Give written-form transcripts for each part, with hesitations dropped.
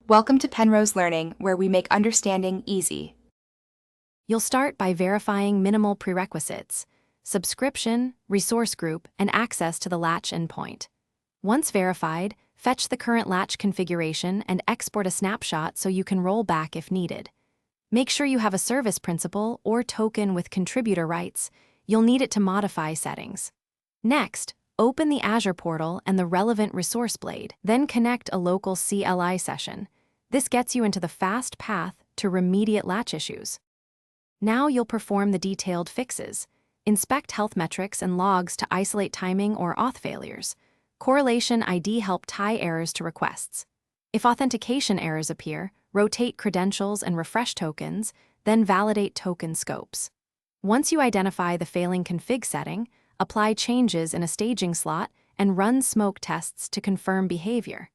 Welcome to Penrose Learning, where we make understanding easy. You'll start by verifying minimal prerequisites: subscription, resource group, and access to the Latch endpoint. Once verified, fetch the current Latch configuration and export a snapshot so you can roll back if needed. Make sure you have a service principal or token with contributor rights. You'll need it to modify settings. Next, open the Azure portal and the relevant resource blade, then connect a local CLI session. This gets you into the fast path to remediate Latch issues. Now you'll perform the detailed fixes. Inspect health metrics and logs to isolate timing or auth failures. Correlation ID help tie errors to requests. If authentication errors appear, rotate credentials and refresh tokens, then validate token scopes. Once you identify the failing config setting, apply changes in a staging slot and run smoke tests to confirm behavior.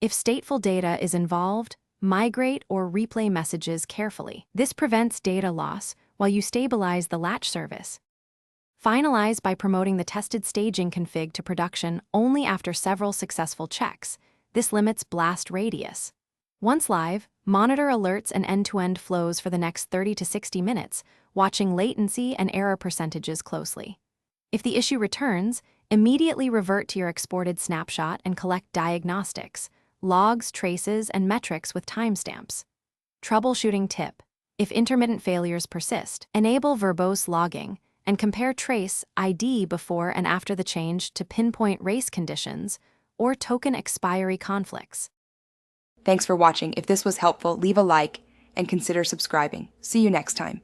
If stateful data is involved, migrate or replay messages carefully. This prevents data loss while you stabilize the Latch service. Finalize by promoting the tested staging config to production only after several successful checks. This limits blast radius. Once live, monitor alerts and end-to-end flows for the next 30 to 60 minutes, watching latency and error percentages closely. If the issue returns, immediately revert to your exported snapshot and collect diagnostics, logs, traces, and metrics with timestamps. Troubleshooting tip: if intermittent failures persist, enable verbose logging and compare trace ID before and after the change to pinpoint race conditions or token expiry conflicts. Thanks for watching. If this was helpful, leave a like and consider subscribing. See you next time.